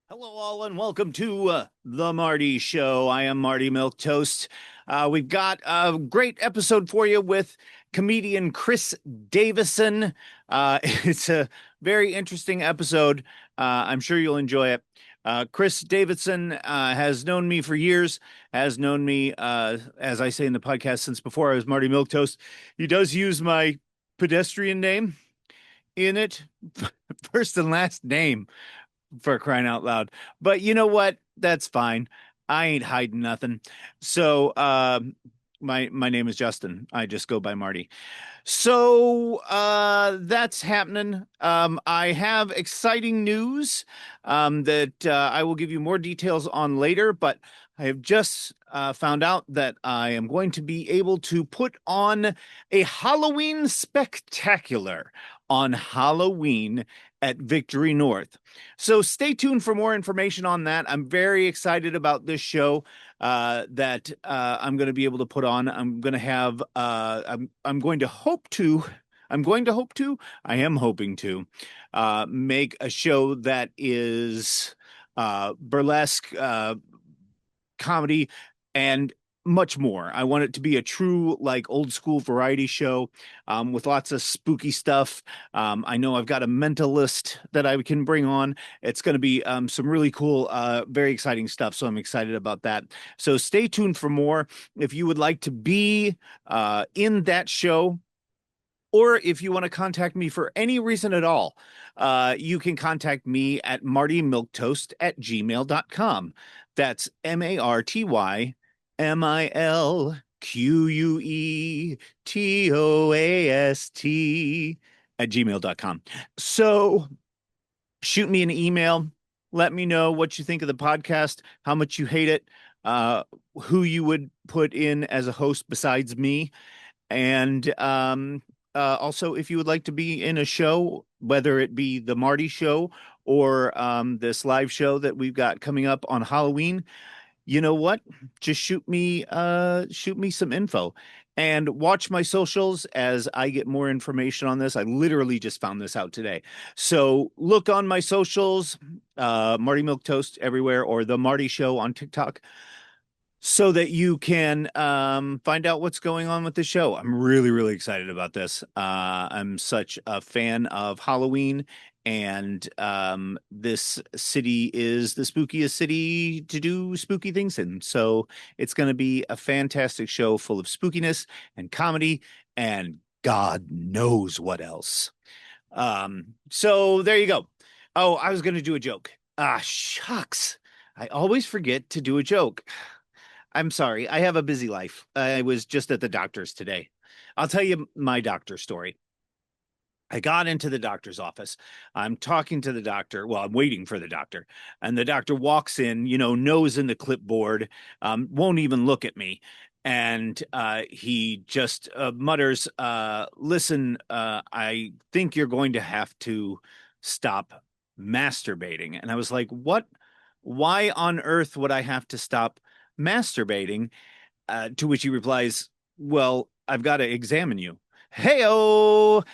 Hello, all, and welcome to the Marty Show. I am Marty Milquetoast. We've got a great episode for you with comedian Chris Davison. It's a very interesting episode. I'm sure you'll enjoy it. Chris Davidson has known me for years, has known me, as I say in the podcast, since before I was Marty Milquetoast. He does use my pedestrian name in it, first and last name, for crying out loud. But you know what? That's fine. I ain't hiding nothing. So my name is Justin. I just go by Marty. So that's happening. I have exciting news that I will give you more details on later, but I have just found out that I am going to be able to put on a Halloween spectacular on Halloween at Victory North. So stay tuned for more information on that. I'm very excited about this show that I'm going to be able to put on. I'm going to have I'm going to hope to I am hoping to make a show that is burlesque, comedy, and much more. I want it to be a true, like, old school variety show with lots of spooky stuff. I know I've got a mentalist that I can bring on. It's going to be some really cool, very exciting stuff. So I'm excited about that. So stay tuned for more. If you would like to be in that show, or if you want to contact me for any reason at all, you can contact me at martymilquetoast@gmail.com. That's MartyMilquetoast@gmail.com. So shoot me an email. Let me know what you think of the podcast, how much you hate it, who you would put in as a host besides me. And also, if you would like to be in a show, whether it be the Marty Show or this live show that we've got coming up on Halloween, you know what? Just shoot me some info and watch my socials as I get more information on this. I literally just found this out today. So look on my socials, Marty Milk Toast everywhere, or the Marty Show on TikTok, so that you can find out what's going on with the show. I'm really, really excited about this. I'm such a fan of Halloween, and this city is the spookiest city to do spooky things in. So it's going to be a fantastic show full of spookiness and comedy and God knows what else. So there you go. Oh, I was going to do a joke. Ah, shucks. I always forget to do a joke. I'm sorry. I have a busy life. I was just at the doctor's today. I'll tell you my doctor story. I got into the doctor's office. I'm talking to the doctor. Well, I'm waiting for the doctor. And the doctor walks in, nose in the clipboard, won't even look at me. And he just mutters, listen, I think you're going to have to stop masturbating. And I was like, what? Why on earth would I have to stop masturbating? To which he replies, well, I've got to examine you. Heyo,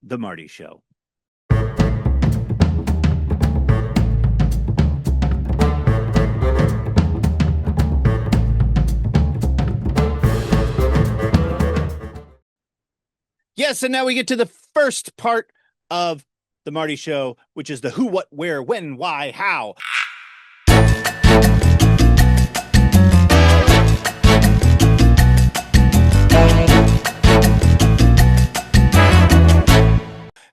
the Marty Show. Yes, and now we get to the first part of the Marty Show, which is the who, what, where, when, why, how.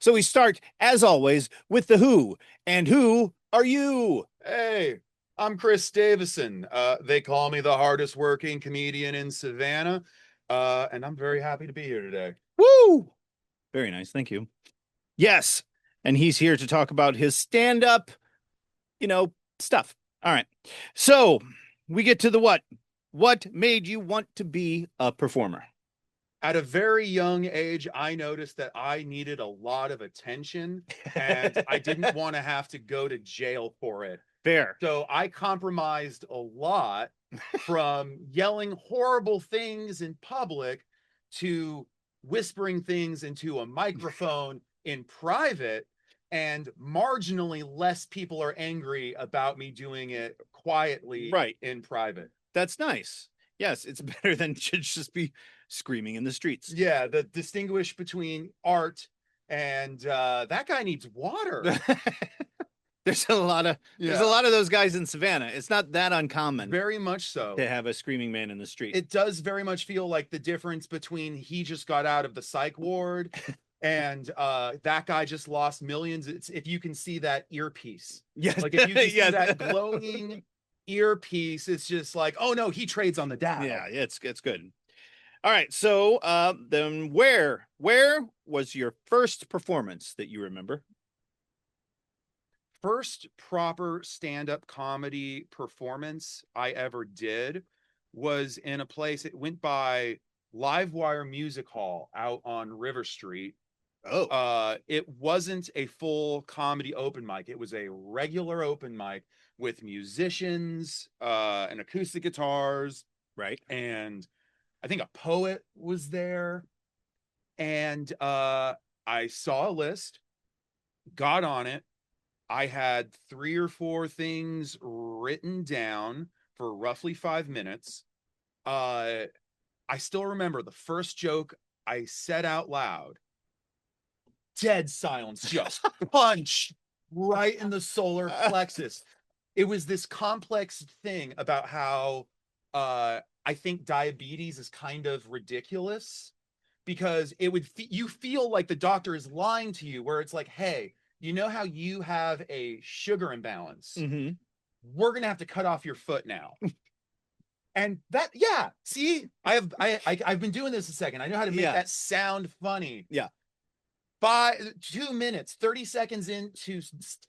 So we start, as always, with the who. And who are you? Hey, I'm Chris Davison. They call me the hardest working comedian in Savannah. And I'm very happy to be here today. Woo! Very nice. Thank you. Yes. And he's here to talk about his stand up, stuff. All right. So we get to the what. What made you want to be a performer? At a very young age, I noticed that I needed a lot of attention and I didn't want to have to go to jail for it. Fair. So I compromised a lot, from yelling horrible things in public to whispering things into a microphone in private. and marginally less people are angry about me doing it quietly Right. in private. That's nice. Yes, it's better than to just be screaming in the streets. Yeah, the distinguish between art and that guy needs water. There's a lot of those guys in Savannah. It's not that uncommon Very much so. to have a screaming man in the street. It does very much feel like the difference between he just got out of the psych ward and that guy just lost millions. It's if you can see that earpiece. Yes. Like if you can see that glowing earpiece, it's just like, oh no, he trades on the Dow. Yeah, it's good. All right. So then where was your first performance that you remember? First proper stand-up comedy performance I ever did was in a place, it went by Livewire Music Hall out on River Street. It wasn't a full comedy open mic. It was a regular open mic with musicians and acoustic guitars. Right. And I think a poet was there. And I saw a list, got on it. I had 3 or 4 things written down for roughly 5 minutes. I still remember the first joke I said out loud. Dead silence, just punch right in the solar plexus. It was this complex thing about how I think diabetes is kind of ridiculous because it would you feel like the doctor is lying to you, where it's like, hey, you know how you have a sugar imbalance? Mm-hmm. We're gonna have to cut off your foot now. And that, yeah, see, I've been doing this a second. I know how to make that sound funny. Yeah. 2 minutes, 30 seconds into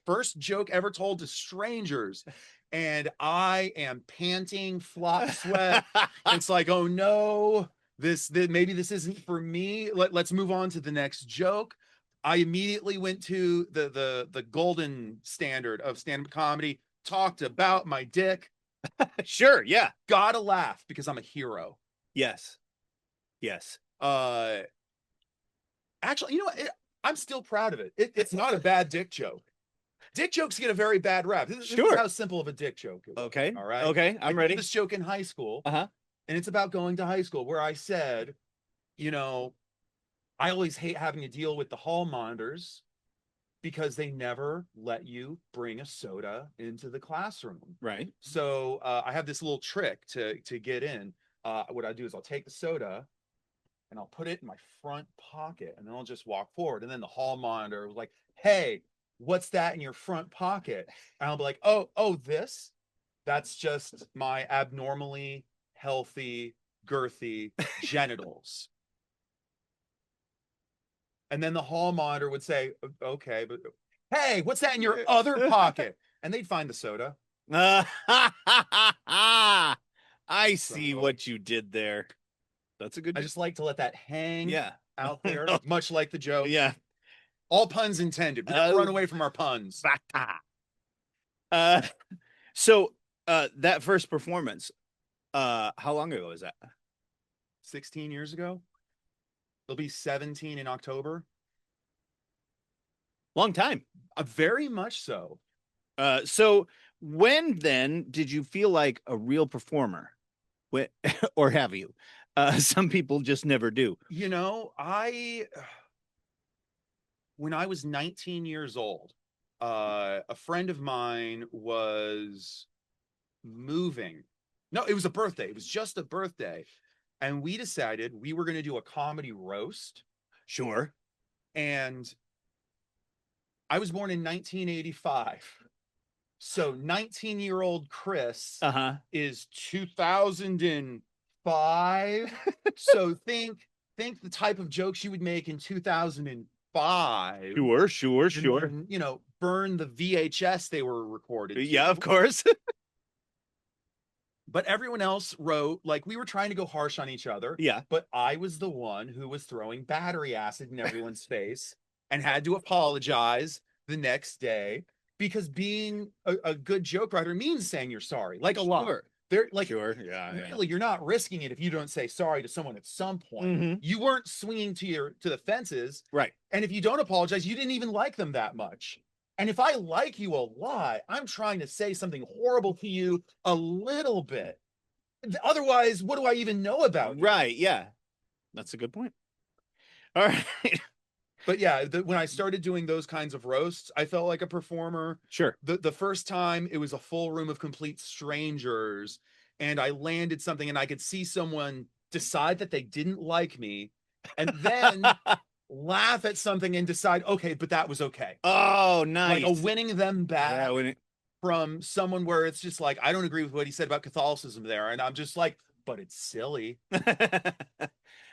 first joke ever told to strangers, and I am panting, flop sweat. It's like, oh no, this maybe this isn't for me. Let's move on to the next joke. I immediately went to the golden standard of stand-up comedy, talked about my dick. Sure, yeah. Gotta laugh because I'm a hero. Yes. Yes. Actually, you know what? I'm still proud of it. It's not a bad dick joke. Dick jokes get a very bad rap. This is how simple of a dick joke is. Okay. All right. Okay, I'm ready. I did this joke in high school. Uh-huh. And it's about going to high school, where I said, you know, I always hate having to deal with the hall monitors because they never let you bring a soda into the classroom. Right. So I have this little trick to get in. What I do is I'll take the soda and I'll put it in my front pocket, and then I'll just walk forward. And then the hall monitor was like, hey, what's that in your front pocket? And I'll be like, oh, this? That's just my abnormally healthy, girthy genitals. And then the hall monitor would say, okay, but hey, what's that in your other pocket? And they'd find the soda. I see what you did there. That's a good. I just like to let that hang out there, much like the joke. Yeah. All puns intended. We don't run away from our puns. So that first performance, how long ago was that? 16 years ago. It'll be 17 in October. Long time. Very much so. So when then did you feel like a real performer? Or have you? Some people just never do. You know, when I was 19 years old, a friend of mine was moving. No, it was a birthday. It was just a birthday. And we decided we were going to do a comedy roast. Sure. And I was born in 1985. So 19-year-old Chris is 2005. So think the type of jokes you would make in 2005. Sure. And, you know, burn the VHS they were recorded to. Yeah, of course. But everyone else wrote, like, we were trying to go harsh on each other. Yeah. But I was the one who was throwing battery acid in everyone's face and had to apologize the next day, because being a good joke writer means saying you're sorry, like a lot. They're like, Sure. Yeah. really, you're not risking it if you don't say sorry to someone at some point. Mm-hmm. You weren't swinging to the fences. Right. And if you don't apologize, you didn't even like them that much. And if I like you a lot, I'm trying to say something horrible to you a little bit. Otherwise, what do I even know about you? Right. Yeah. That's a good point. All right. But yeah, when I started doing those kinds of roasts, I felt like a performer. Sure. The first time it was a full room of complete strangers, and I landed something, and I could see someone decide that they didn't like me, and then laugh at something and decide, okay, but that was okay. Oh, nice. Like a winning them back Yeah, from someone where it's just like, I don't agree with what he said about Catholicism there. And I'm just like, but it's silly.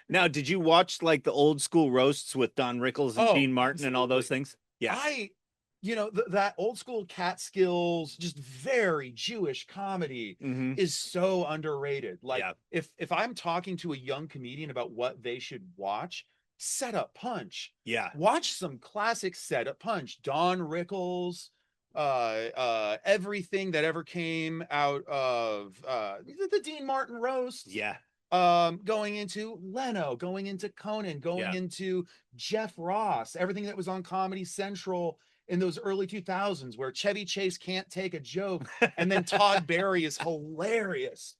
Now, did you watch like the old school roasts with Don Rickles and Dean Martin and all those things? Yeah. That old school Catskills, just very Jewish comedy is so underrated. Like if I'm talking to a young comedian about what they should watch, Set Up Punch. Yeah. Watch some classic Set Up Punch. Don Rickles, everything that ever came out of the Dean Martin roast. Yeah. Going into Leno, going into Conan, going into Jeff Ross, everything that was on Comedy Central in those early 2000s where Chevy Chase can't take a joke and then Todd Barry is hilarious.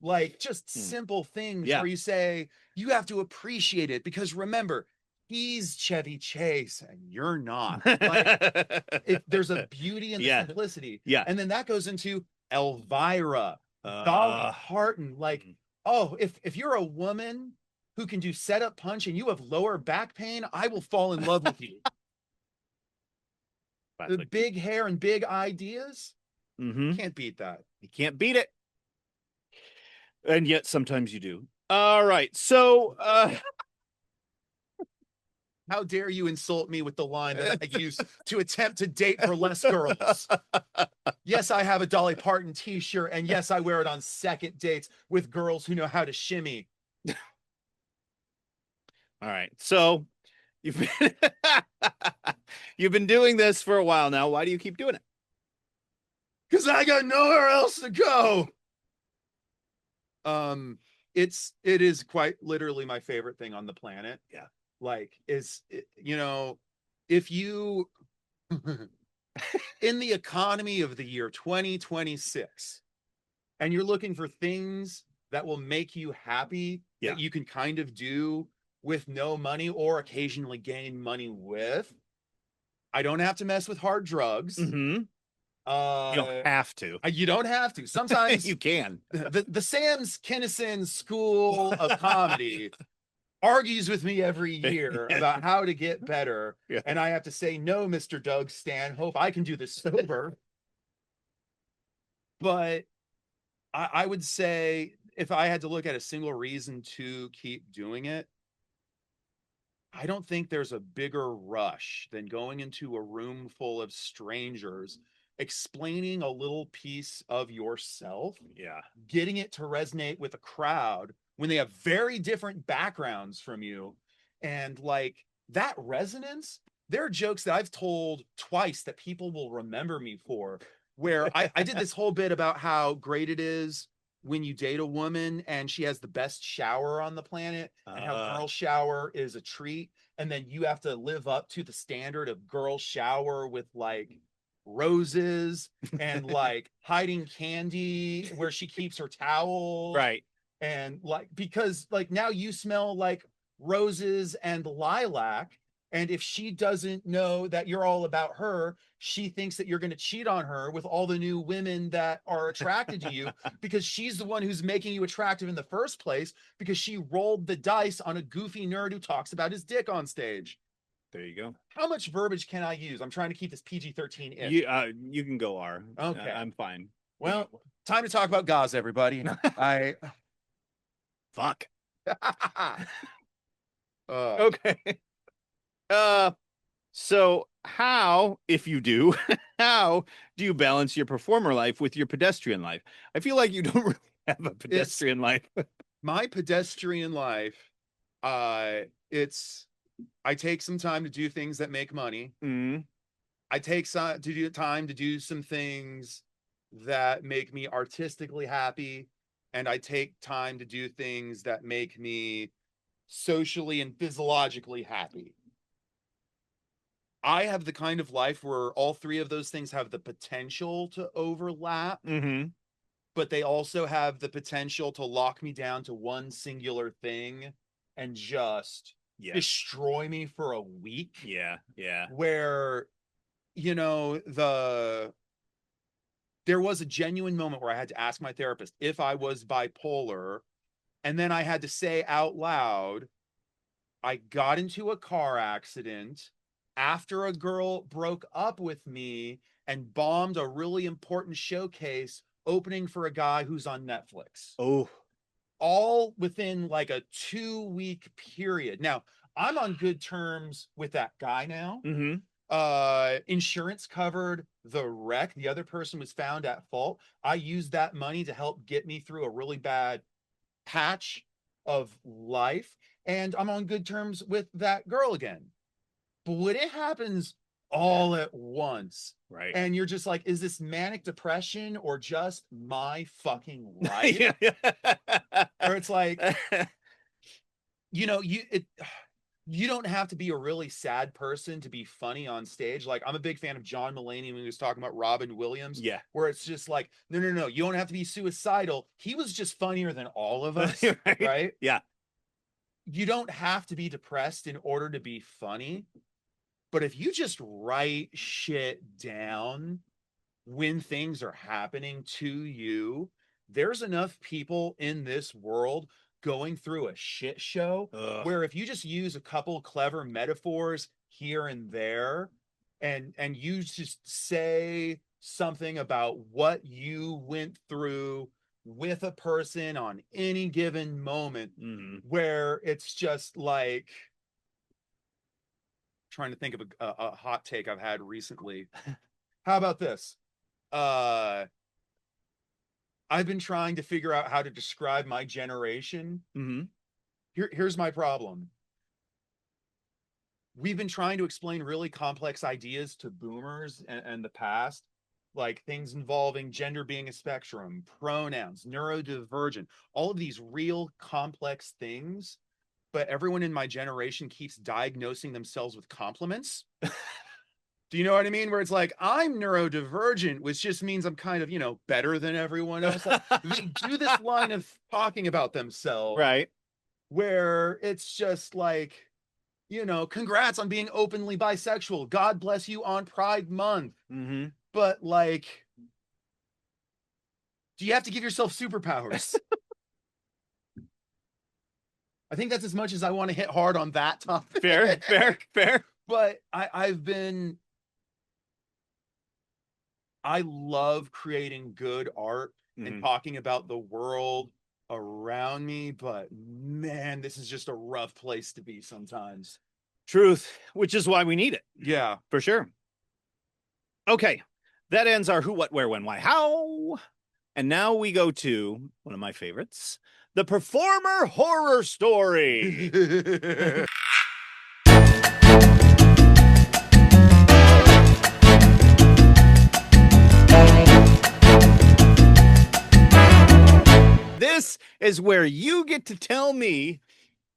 Like just simple things where you say you have to appreciate it because remember, he's Chevy Chase and you're not. Like there's a beauty in the simplicity. Yeah. And then that goes into Elvira, Dolly Parton, like oh, if you're a woman who can do Set Up Punch and you have lower back pain, I will fall in love with you. The big hair and big ideas, can't beat that. You can't beat it. And yet sometimes you do. All right. So how dare you insult me with the line that I use to attempt to date burlesque girls? Yes, I have a Dolly Parton t-shirt, and yes, I wear it on second dates with girls who know how to shimmy. All right. So you've been doing this for a while now. Why do you keep doing it? Because I got nowhere else to go. It is quite literally my favorite thing on the planet. Yeah. Like if you in the economy of the year 2026 and you're looking for things that will make you happy that you can kind of do with no money or occasionally gain money with, I don't have to mess with hard drugs. You don't have to. You don't have to. Sometimes you can. The Sam's Kinison School of Comedy argues with me every year about how to get better. And I have to say, no, Mr. Doug Stanhope, I can do this sober. But I would say if I had to look at a single reason to keep doing it, I don't think there's a bigger rush than going into a room full of strangers, explaining a little piece of yourself, getting it to resonate with a crowd when they have very different backgrounds from you. And like that resonance, there are jokes that I've told twice that people will remember me for, where I did this whole bit about how great it is when you date a woman and she has the best shower on the planet and how girl shower is a treat. And then you have to live up to the standard of girl shower with like roses and like hiding candy where she keeps her towel. Right. And like, because like now you smell like roses and lilac. And if she doesn't know that you're all about her, she thinks that you're going to cheat on her with all the new women that are attracted to you because she's the one who's making you attractive in the first place because she rolled the dice on a goofy nerd who talks about his dick on stage. There you go. How much verbiage can I use? I'm trying to keep this PG-13 ish. You can go R. Okay. I'm fine. Well, time to talk about gauze, everybody. Fuck. Okay. So how, if you do, how do you balance your performer life with your pedestrian life? I feel like you don't really have a pedestrian life. My pedestrian life, I take some time to do things that make money. I take time to do some things that make me artistically happy, and I take time to do things that make me socially and physiologically happy. I have the kind of life where all three of those things have the potential to overlap, Mm-hmm. but they also have the potential to lock me down to one singular thing and just Yes. destroy me for a week. Yeah. Yeah. Where, you know, there was a genuine moment where I had to ask my therapist if I was bipolar, and then I had to say out loud, I got into a car accident after a girl broke up with me and bombed a really important showcase opening for a guy who's on Netflix. Oh. All within like a 2-week period. Now, I'm on good terms with that guy now. Mm-hmm. Insurance covered the wreck. The other person was found at fault. I used that money to help get me through a really bad patch of life, and I'm on good terms with that girl again. But when it happens all at once, Right. and you're just like, is this manic depression or just my fucking life? Yeah. Or it's like, you know, you don't have to be a really sad person to be funny on stage. Like, I'm a big fan of John Mulaney when he was talking about Robin Williams. Yeah. Where it's just like, no, you don't have to be suicidal. He was just funnier than all of us, right? Yeah. You don't have to be depressed in order to be funny. But if you just write shit down when things are happening to you, there's enough people in this world going through a shit show Ugh. where if you just use a couple clever metaphors here and there, and you just say something about what you went through with a person on any given moment, Mm-hmm. where it's just like, trying to think of a hot take I've had recently. How about this? I've been trying to figure out how to describe my generation. Mm-hmm. Here's my problem. We've been trying to explain really complex ideas to boomers and the past, like things involving gender being a spectrum, pronouns, neurodivergent, all of these real complex things. But everyone in my generation keeps diagnosing themselves with compliments. Do you know what I mean? Where it's like, I'm neurodivergent, which just means I'm kind of, you know, better than everyone else. Like, they do this line of talking about themselves, Right. where it's just like, you know, congrats on being openly bisexual. God bless you on Pride Month. Mm-hmm. But like, do you have to give yourself superpowers? I think that's as much as I want to hit hard on that topic. Fair. But I love creating good art and talking about the world around me, but man, this is just a rough place to be sometimes. Truth, which is why we need it. Yeah. For sure. Okay. That ends our who, what, where, when, why, how. And now we go to one of my favorites, the performer horror story. This is where you get to tell me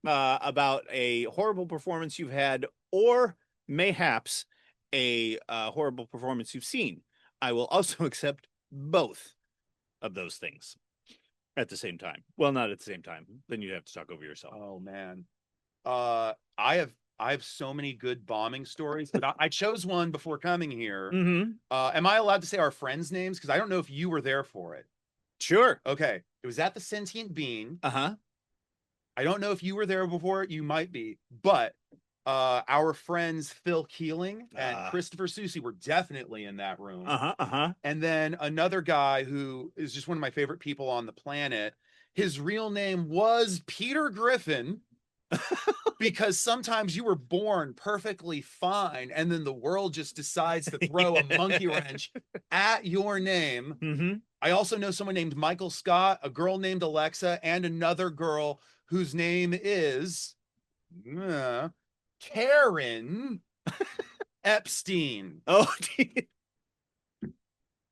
about a horrible performance you've had, or mayhaps a horrible performance you've seen. I will also accept both of those things at the same time. Well, not at the same time. Then you have to talk over yourself. Oh man. I have so many good bombing stories, but I chose one before coming here. Mm-hmm. Am I allowed to say our friends' names? Because I don't know if you were there for it. Sure. Okay. It was at the Sentient Bean. Uh-huh. I don't know if you were there before. You might be, but our friends Phil Keeling and Christopher Susi were definitely in that room. And then another guy who is just one of my favorite people on the planet. His real name was Peter Griffin. Because sometimes you were born perfectly fine, and then the world just decides to throw a monkey wrench at your name. Mm-hmm. I also know someone named Michael Scott, a girl named Alexa, and another girl whose name is Karen Epstein. Oh,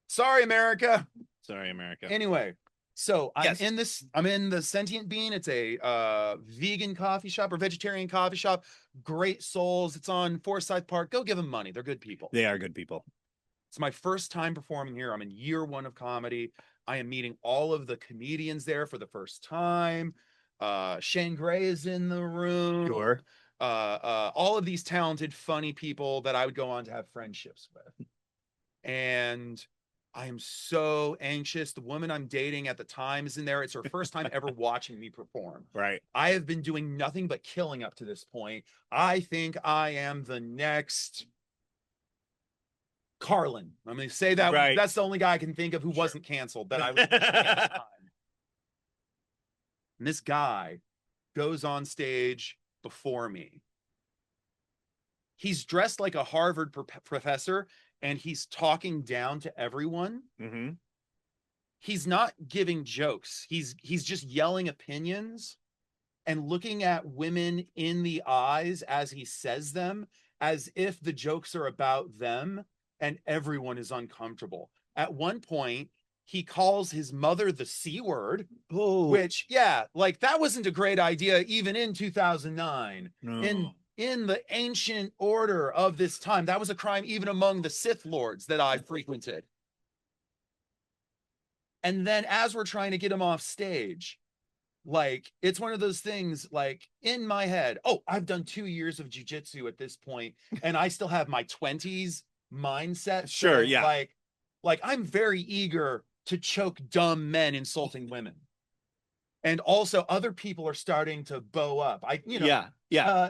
sorry, America. Sorry, America. Anyway, so Yes. I'm in the Sentient Bean. It's a vegan coffee shop or vegetarian coffee shop. Great souls. It's on Forsyth Park. Go give them money. They're good people. They are good people. It's my first time performing here. I'm in year 1 of comedy. I am meeting all of the comedians there for the first time. Shane Gray is in the room. Sure. All of these talented, funny people that I would go on to have friendships with. And I am so anxious. The woman I'm dating at the time is in there. It's her first time ever watching me perform. Right. I have been doing nothing but killing up to this point. I think I am the next Carlin. I'm going to say that. Right. That's the only guy I can think of who wasn't canceled that I was at the time. And this guy goes on stage before me. He's dressed like a Harvard professor, and he's talking down to everyone. Mm-hmm. He's not giving jokes. He's just yelling opinions and looking at women in the eyes as he says them, as if the jokes are about them, and everyone is uncomfortable. At one point, he calls his mother the C word, which, yeah, like that wasn't a great idea even in 2009. No. In the ancient order of this time, that was a crime even among the Sith lords that I frequented. And then as we're trying to get him off stage, like, it's one of those things, like, in my head, oh, I've done 2 years of jujitsu at this point, and I still have my 20s mindset. Sure, so, yeah. Like I'm very eager to choke dumb men insulting women. And also other people are starting to bow up. Yeah.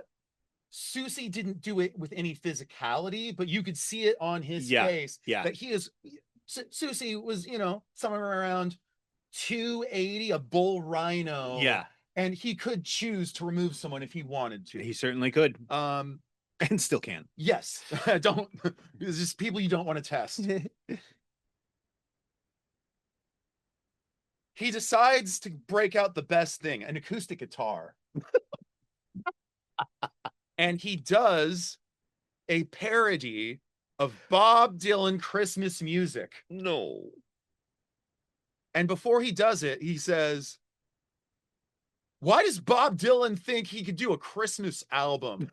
Susie didn't do it with any physicality, but you could see it on his face that he is. Susie was, somewhere around 280, a bull rhino. Yeah. And he could choose to remove someone if he wanted to. He certainly could. And still can. Yes. It's just people you don't want to test. He decides to break out the best thing, an acoustic guitar. And he does a parody of Bob Dylan Christmas music. No. And before he does it, he says, why does Bob Dylan think he could do a Christmas album?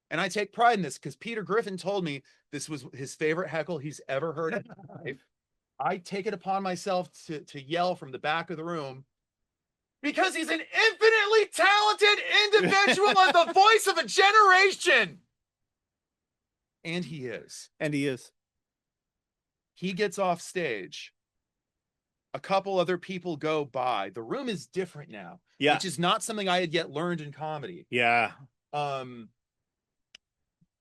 And I take pride in this because Peter Griffin told me this was his favorite heckle he's ever heard in his life. I take it upon myself to yell from the back of the room, because he's an infinitely talented individual and the voice of a generation. And he is. And he is. He gets off stage. A couple other people go by. The room is different now. Yeah. Which is not something I had yet learned in comedy. Yeah.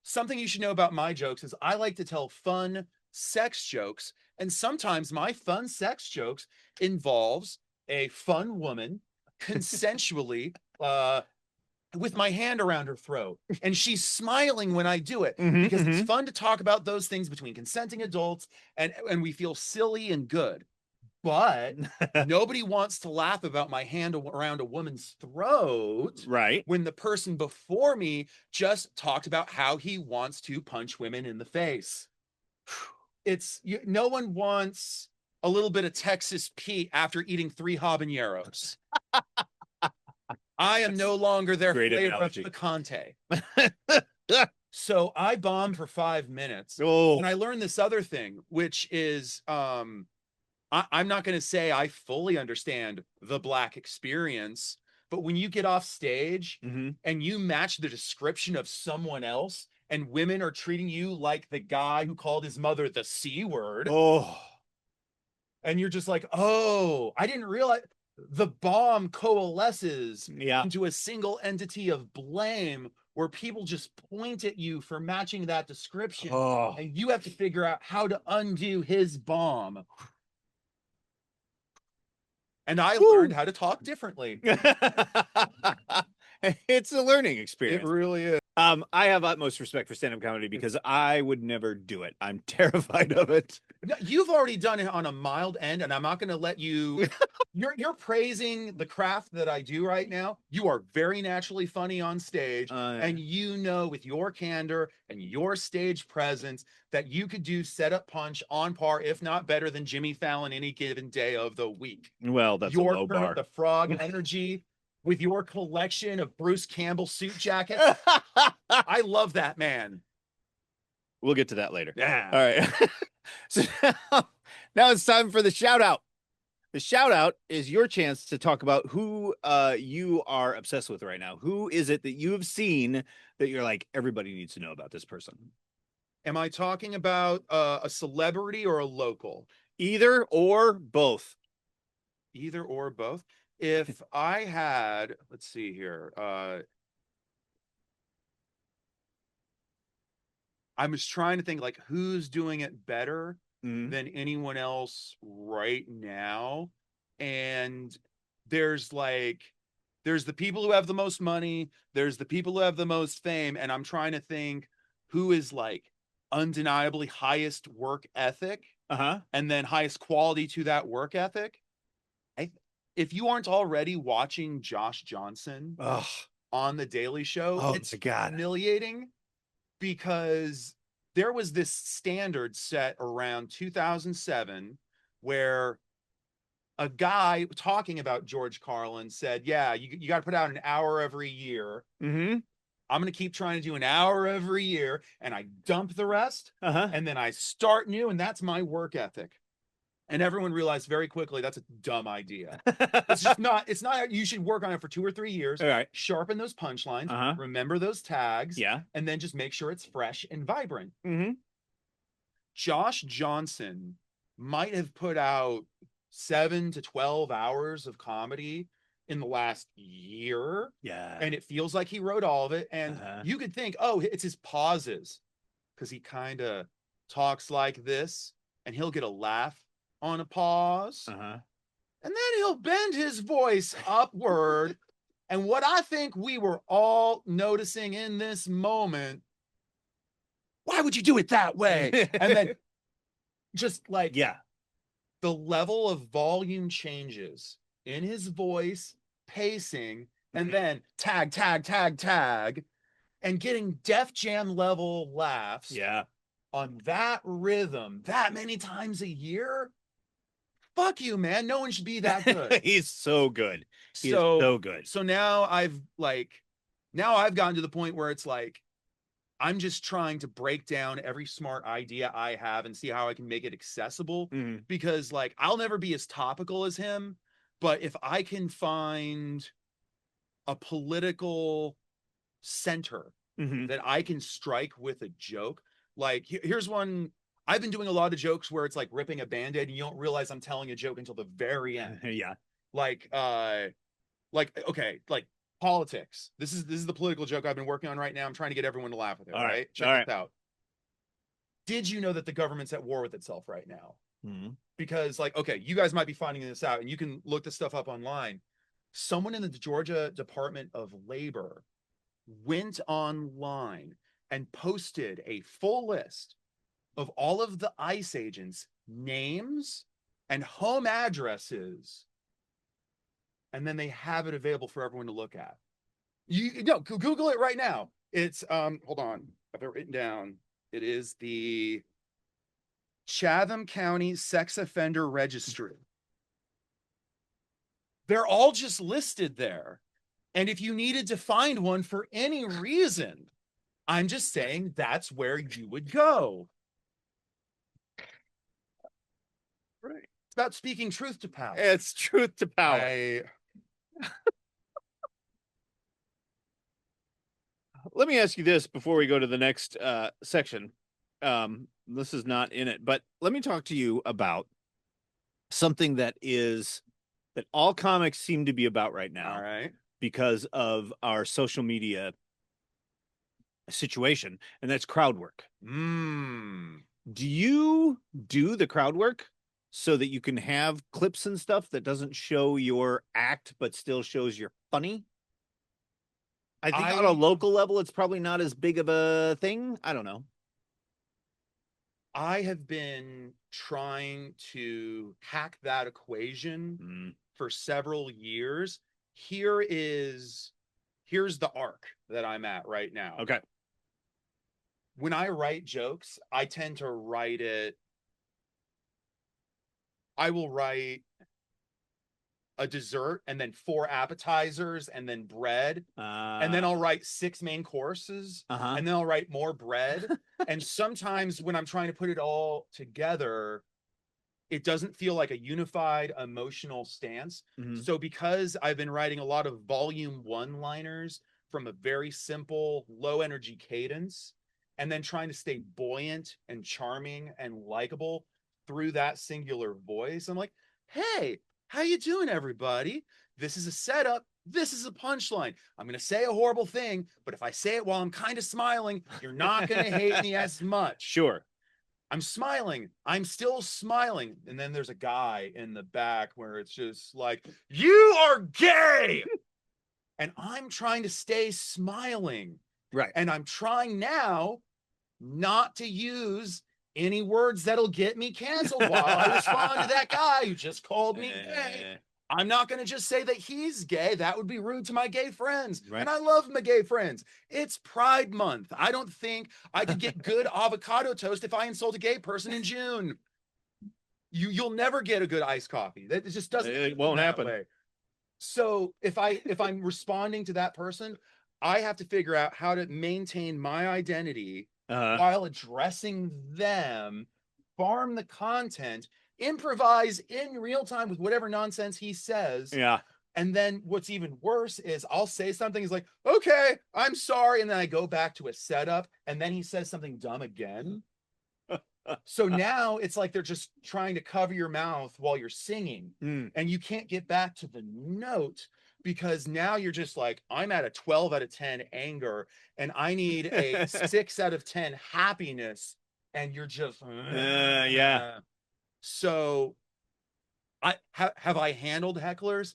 Something you should know about my jokes is I like to tell fun sex jokes. And sometimes my fun sex jokes involves a fun woman consensually with my hand around her throat, and she's smiling when I do it, because it's fun to talk about those things between consenting adults, and we feel silly and good. But nobody wants to laugh about my hand around a woman's throat, right, when the person before me just talked about how he wants to punch women in the face. No one wants a little bit of Texas Pete after eating 3 habaneros. I am no longer their flavor of picante. So I bombed for 5 minutes. Oh. And I learned this other thing, which is, I'm not going to say I fully understand the Black experience, but when you get off stage and you match the description of someone else, and women are treating you like the guy who called his mother the C word. Oh. And you're just like, oh, I didn't realize. The bomb coalesces into a single entity of blame, where people just point at you for matching that description. Oh. And you have to figure out how to undo his bomb. And I learned how to talk differently. It's a learning experience. It really is. I have utmost respect for stand-up comedy because I would never do it. I'm terrified of it. No, you've already done it on a mild end, and I'm not going to let you. You're praising the craft that I do right now. You are very naturally funny on stage, and you know with your candor and your stage presence that you could do setup punch on par, if not better than Jimmy Fallon any given day of the week. Well, that's Your a low Kermit bar. the Frog energy with your collection of Bruce Campbell suit jackets. I love that man. We'll get to that later. Yeah. All right. So now it's time for the shout out. The shout out is your chance to talk about who you are obsessed with right now. Who is it that you have seen that you're like, everybody needs to know about this person? Am I talking about a celebrity or a local? Either or both. Either or both. If I had, let's see here. I was trying to think like who's doing it better than anyone else right now. And there's the people who have the most money, there's the people who have the most fame, and I'm trying to think who is like undeniably highest work ethic and then highest quality to that work ethic. If you aren't already watching Josh Johnson on The Daily Show, it's humiliating because there was this standard set around 2007 where a guy talking about George Carlin said, yeah, you got to put out an hour every year. I'm going to keep trying to do an hour every year, and I dump the rest, and then I start new, and that's my work ethic. And everyone realized very quickly that's a dumb idea. It's not, you should work on it for 2 or 3 years, sharpen those punchlines, remember those tags, and then just make sure it's fresh and vibrant. Josh Johnson might have put out 7 to 12 hours of comedy in the last year. And it feels like he wrote all of it. And you could think, oh, it's his pauses because he kind of talks like this and he'll get a laugh on a pause. And then he'll bend his voice upward. And what I think we were all noticing in this moment, why would you do it that way? And then just like, the level of volume changes in his voice, pacing, and then tag, tag, tag, tag, and getting Def Jam level laughs on that rhythm that many times a year. Fuck you, man. No one should be that good. He's so good. He's so good. So now I've gotten to the point where it's like, I'm just trying to break down every smart idea I have and see how I can make it accessible because like I'll never be as topical as him, but if I can find a political center that I can strike with a joke, like here's one. I've been doing a lot of jokes where it's like ripping a Band-Aid and you don't realize I'm telling a joke until the very end. Like politics. This is the political joke I've been working on right now. I'm trying to get everyone to laugh with it. All right. Check this out. Did you know that the government's at war with itself right now? Because like, okay, you guys might be finding this out and you can look this stuff up online. Someone in the Georgia Department of Labor went online and posted a full list of all of the ICE agents' names and home addresses. And then they have it available for everyone to look at. Google it right now. It's hold on, I've it written down. It is the Chatham County Sex Offender Registry. They're all just listed there. And if you needed to find one for any reason, I'm just saying that's where you would go. Right. It's about speaking truth to power. It's truth to power. Let me ask you this before we go to the next section. This is not in it, but let me talk to you about something that all comics seem to be about right now. All right. Because of our social media situation, and that's crowd work. Do you do the crowd work so that you can have clips and stuff that doesn't show your act but still shows you're funny? I think on a local level, it's probably not as big of a thing. I don't know. I have been trying to hack that equation for several years. Here's the arc that I'm at right now. Okay. When I write jokes, I tend to write it. I will write a dessert and then 4 appetizers and then bread. And then I'll write 6 main courses and then I'll write more bread. And sometimes when I'm trying to put it all together, it doesn't feel like a unified emotional stance. So because I've been writing a lot of volume 1 liners from a very simple low energy cadence and then trying to stay buoyant and charming and likable through that singular voice, I'm like, hey, how you doing, everybody? This is a setup. This is a punchline. I'm going to say a horrible thing, but if I say it while I'm kind of smiling, you're not going to hate me as much. Sure. I'm smiling. I'm still smiling. And then there's a guy in the back where it's just like, you are gay. And I'm trying to stay smiling. Right. And I'm trying now not to use any words that'll get me canceled while I respond to that guy who just called me gay. I'm not going to just say that he's gay. That would be rude to my gay friends. Right. And I love my gay friends. It's Pride Month. I don't think I could get good avocado toast if I insult a gay person in June. You'll never get a good iced coffee. That just doesn't. It won't happen. Way. So if I'm responding to that person, I have to figure out how to maintain my identity while addressing them, farm the content, improvise in real time with whatever nonsense he says. Yeah. And then what's even worse is I'll say something, he's like, okay, I'm sorry. And then I go back to a setup and then he says something dumb again. So now it's like they're just trying to cover your mouth while you're singing and you can't get back to the note because now you're just like, I'm at a 12 out of 10 anger and I need a 6 out of 10 happiness. And you're just, yeah. So have I handled hecklers?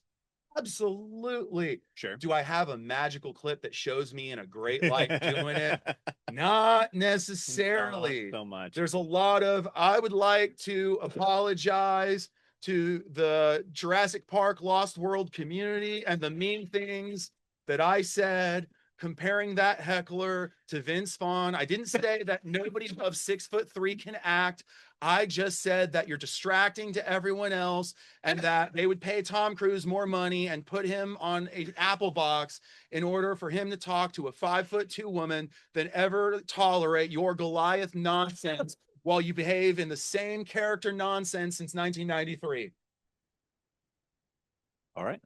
Absolutely. Sure. Do I have a magical clip that shows me in a great light doing it? Not necessarily. Not so much. There's a lot of, I would like to apologize to the Jurassic Park Lost World community and the mean things that I said, comparing that heckler to Vince Vaughn. I didn't say that nobody above 6'3" can act. I just said that you're distracting to everyone else and that they would pay Tom Cruise more money and put him on an Apple box in order for him to talk to a 5'2" woman than ever tolerate your Goliath nonsense while you behave in the same character nonsense since 1993. All right.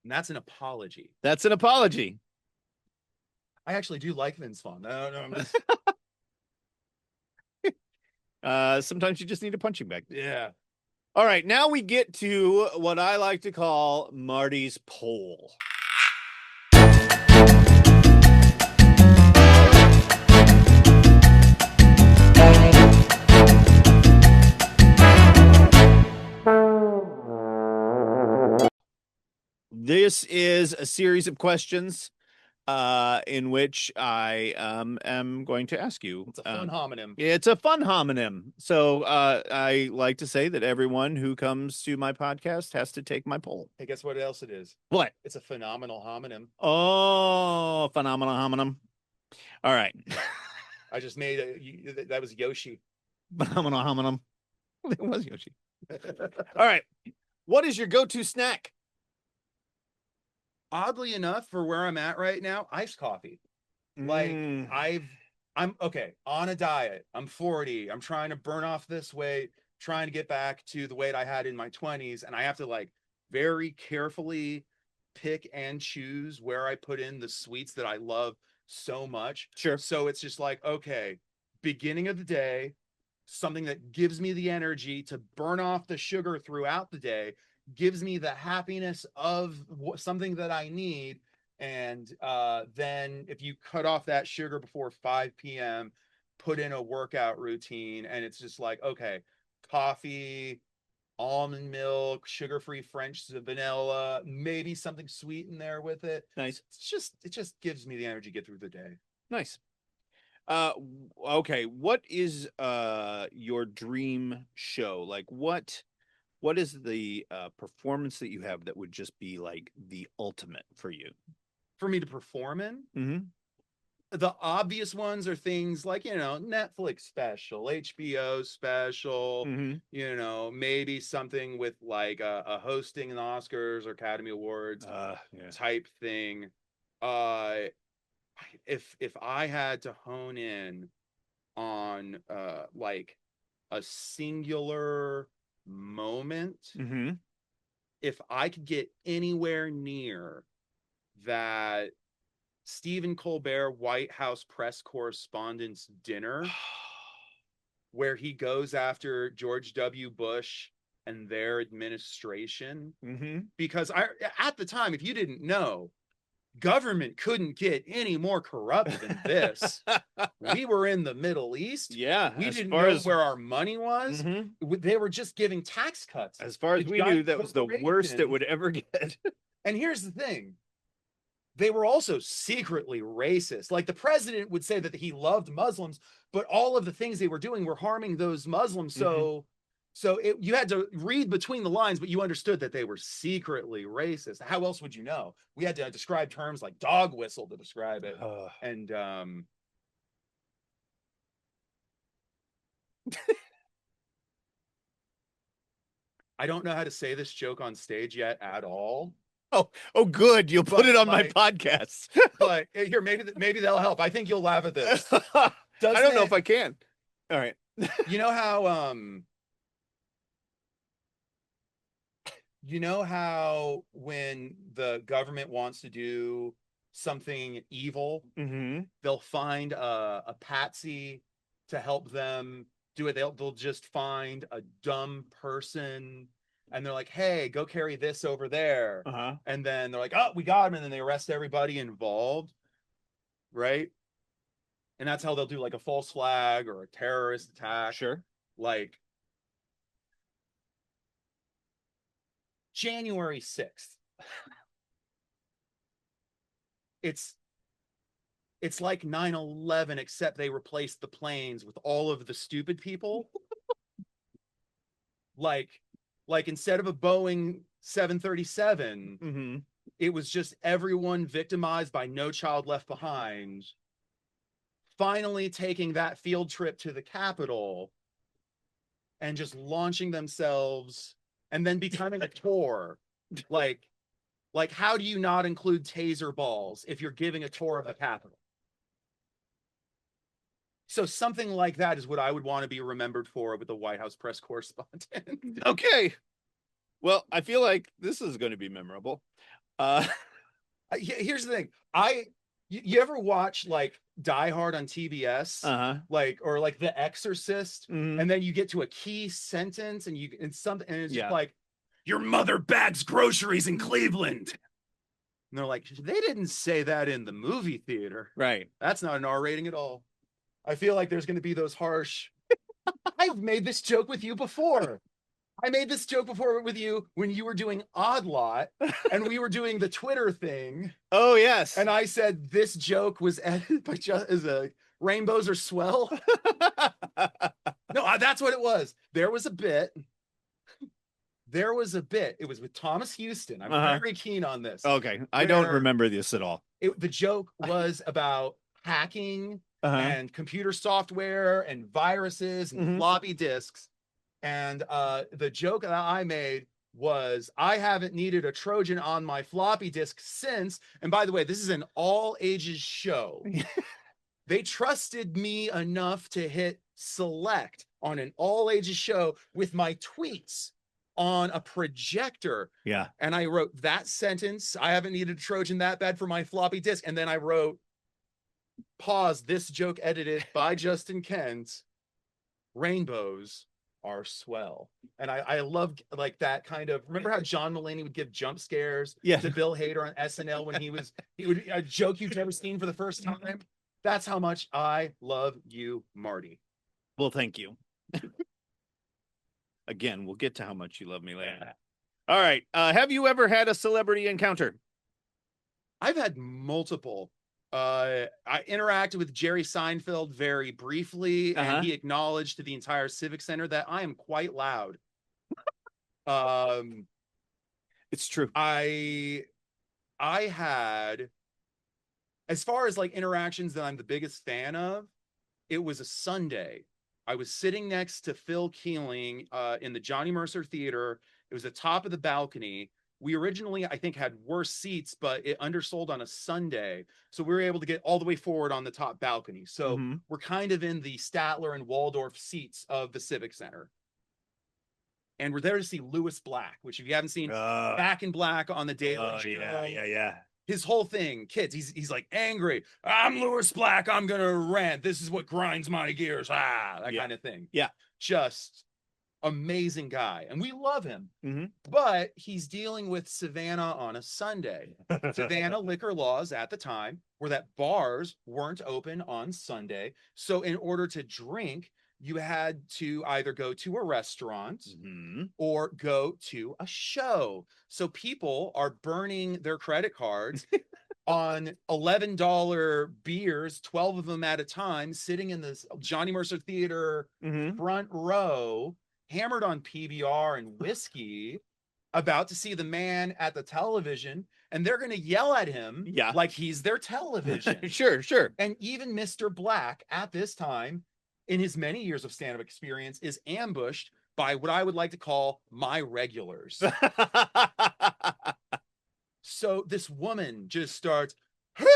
And that's an apology. That's an apology. I actually do like Vince Vaughn. No, sometimes you just need a punching bag. Yeah. All right. Now we get to what I like to call Marty's poll. This is a series of questions in which I am going to ask you. It's a fun homonym. It's a fun homonym. So I like to say that everyone who comes to my podcast has to take my poll. Hey, guess what else it is? What? It's a phenomenal homonym. Oh, phenomenal homonym. All right. I just made that was Yoshi. Phenomenal homonym. It was Yoshi. All right. What is your go-to snack? Oddly enough, for where I'm at right now, iced coffee. Like I'm okay on a diet. I'm 40. I'm trying to burn off this weight, trying to get back to the weight I had in my 20s. And I have to like very carefully pick and choose where I put in the sweets that I love so much. Sure. So it's just like, okay, beginning of the day, something that gives me the energy to burn off the sugar throughout the day, gives me the happiness of something that I need. And then if you cut off that sugar before 5 p.m., put in a workout routine, and it's just like, okay, coffee, almond milk, sugar-free French vanilla, maybe something sweet in there with it. Nice. It just gives me the energy to get through the day. Nice. Okay. What is your dream show? Like what is the performance that you have that would just be like the ultimate for you? For me to perform in, Mm-hmm. the obvious ones are things like, Netflix special, HBO special, Mm-hmm. maybe something with like a hosting in the Oscars or Academy Awards Yeah. type thing. Uh, if I had to hone in on like a singular moment, Mm-hmm. if I could get anywhere near that Stephen Colbert White House press correspondence dinner where he goes after George W. Bush and their administration. Mm-hmm. Because at the time, if you didn't know, government couldn't get any more corrupt than this. We were in the Middle East. Yeah. We As didn't far know as where our money was. mm-hmm. They were just giving tax cuts. As far as The we knew, giant that was the worst it corporations. would ever get. And here's the thing. They were also secretly racist. Like the president would say that he loved Muslims, but all of the things they were doing were harming those Muslims. So you had to read between the lines, but you understood that they were secretly racist. How else would you know? We had to describe terms like dog whistle to describe it. And I don't know how to say this joke on stage yet at all. Oh, good. You'll put it on my like- podcast. But here, maybe that'll help. I think you'll laugh at this. I don't know if I can. All right. You know how when the government wants to do something evil, Mm-hmm. they'll find a patsy to help them do it. They'll just find a dumb person and they're like, hey, go carry this over there. Uh-huh. And then they're like, oh, we got him. And then they arrest everybody involved. Right. And that's how they'll do like a false flag or a terrorist attack. Sure. Like January 6th. It's like 9/11, except they replaced the planes with all of the stupid people. like instead of a Boeing 737, Mm-hmm. it was just everyone victimized by No Child Left Behind. Finally taking that field trip to the Capitol and just launching themselves and then becoming a tour. Like how do you not include taser balls if you're giving a tour of the Capitol? So something like that is what I would want to be remembered for with the White House press correspondent. Okay. Well, I feel like this is going to be memorable. Here's the thing. You ever watch like Die Hard on TBS? Uh-huh. Or like The Exorcist, Mhm. and then you get to a key sentence and it's Yeah. just like, your mother bags groceries in Cleveland. And they're like, they didn't say that in the movie theater. Right. That's not an R rating at all. I feel like there's going to be those harsh. I've made this joke with you before. I made this joke before with you when you were doing Odd Lot and we were doing the Twitter thing. Oh, yes. And I said this joke was edited by rainbows are swell. No, that's what it was. There was a bit. It was with Thomas Houston. I'm very keen on this. Okay. I don't remember this at all. The joke was about hacking and computer software and viruses and floppy disks. And the joke that I made was, I haven't needed a Trojan on my floppy disk since. And by the way, this is an all ages show. They trusted me enough to hit select on an all ages show with my tweets on a projector. Yeah. And I wrote that sentence. I haven't needed a Trojan that bad for my floppy disk. And then I wrote, pause, this joke edited by Justin Kent. Rainbows are swell. And I loved like that kind of, remember how John Mulaney would give jump scares to Bill Hader on SNL when he would a joke you've never seen for the first time? That's how much I love you, Marty. Well, thank you. Again, we'll get to how much you love me later. All right. Have you ever had a celebrity encounter? I've had multiple. I interacted with Jerry Seinfeld very briefly, and he acknowledged to the entire Civic Center that I am quite loud. It's true. I had, as far as like interactions that I'm the biggest fan of, it was a Sunday. I was sitting next to Phil Keeling in the Johnny Mercer Theater. It was the top of the balcony. We originally, I think, had worse seats, but it undersold on a Sunday. So we were able to get all the way forward on the top balcony. So we're kind of in the Statler and Waldorf seats of the Civic Center. And we're there to see Lewis Black, which if you haven't seen, Back in Black on the Daily Show. Yeah. His whole thing, kids, he's like angry. I'm Lewis Black. I'm gonna rant. This is what grinds my gears. That kind of thing. Yeah. Just amazing guy. And we love him. But he's dealing with Savannah on a Sunday. Savannah liquor laws at the time were that bars weren't open on Sunday. So in order to drink, you had to either go to a restaurant or go to a show. So people are burning their credit cards on $11 beers, 12 of them at a time, sitting in this Johnny Mercer Theater front row, hammered on PBR and whiskey, about to see the man at the television, and they're going to yell at him like he's their television. Sure. And even Mr. Black at this time, in his many years of stand-up experience, is ambushed by what I would like to call my regulars. So this woman just starts,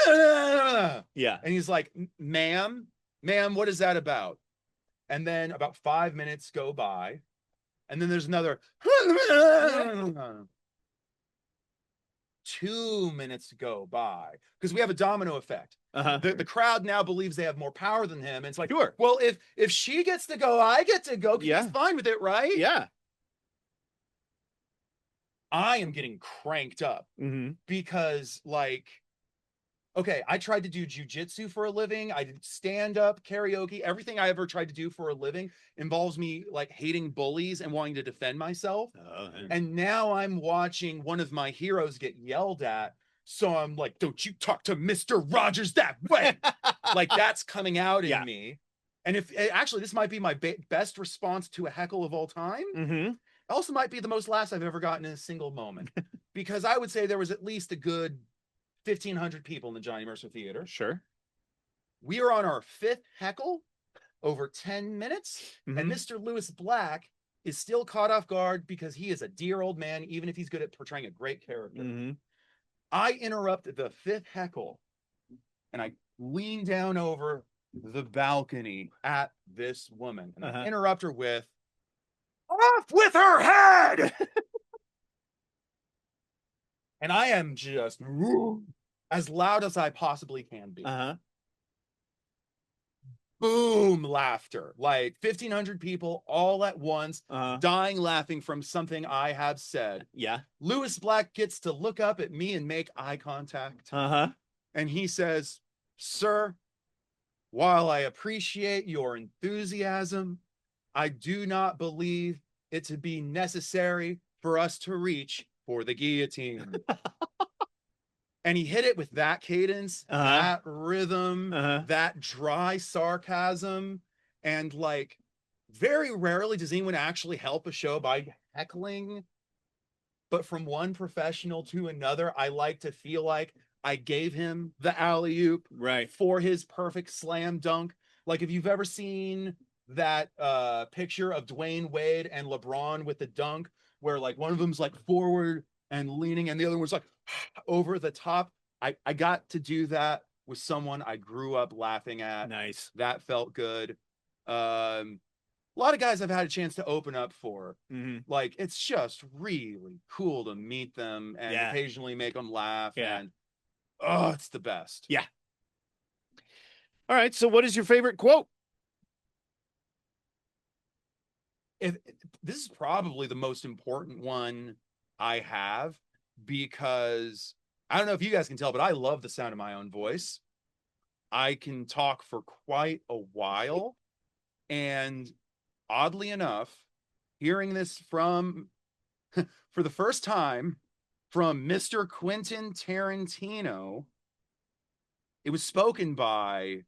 and he's like, ma'am, what is that about? And then about 5 minutes go by, and then there's another 2 minutes go by, because we have a domino effect. The crowd now believes they have more power than him. And it's like, well, if she gets to go, I get to go. He's fine with it, right? Yeah. I am getting cranked up because, like, okay, I tried to do jujitsu for a living. I did stand-up, karaoke. Everything I ever tried to do for a living involves me like hating bullies and wanting to defend myself. And now I'm watching one of my heroes get yelled at. So I'm like, don't you talk to Mr. Rogers that way. Like, that's coming out in me. And if actually, this might be my best response to a heckle of all time. It also might be the most laughs I've ever gotten in a single moment, because I would say there was at least a good 1,500 people in the Johnny Mercer Theater. Sure. We are on our fifth heckle over 10 minutes. And Mr. Lewis Black is still caught off guard because he is a dear old man, even if he's good at portraying a great character. I interrupt the fifth heckle and I lean down over the balcony at this woman and I interrupt her with, off with her head. And I am just as loud as I possibly can be. Boom, laughter. Like 1,500 people all at once, dying laughing from something I have said. Lewis Black gets to look up at me and make eye contact. And he says, sir, while I appreciate your enthusiasm, I do not believe it to be necessary for us to reach for the guillotine. And he hit it with that cadence, that rhythm, that dry sarcasm. And like, very rarely does anyone actually help a show by heckling. But from one professional to another, I like to feel like I gave him the alley-oop for his perfect slam dunk. Like, if you've ever seen that picture of Dwayne Wade and LeBron with the dunk, where like one of them's like forward and leaning and the other one's like over the top. I got to do that with someone I grew up laughing at. Nice. That felt good. A lot of guys I've had a chance to open up for. Like, it's just really cool to meet them and occasionally make them laugh. And it's the best. All right. So what is your favorite quote? This is probably the most important one I have, because I don't know if you guys can tell, but I love the sound of my own voice. I can talk for quite a while. And oddly enough, hearing this from, for the first time, from Mr. Quentin Tarantino. It was spoken by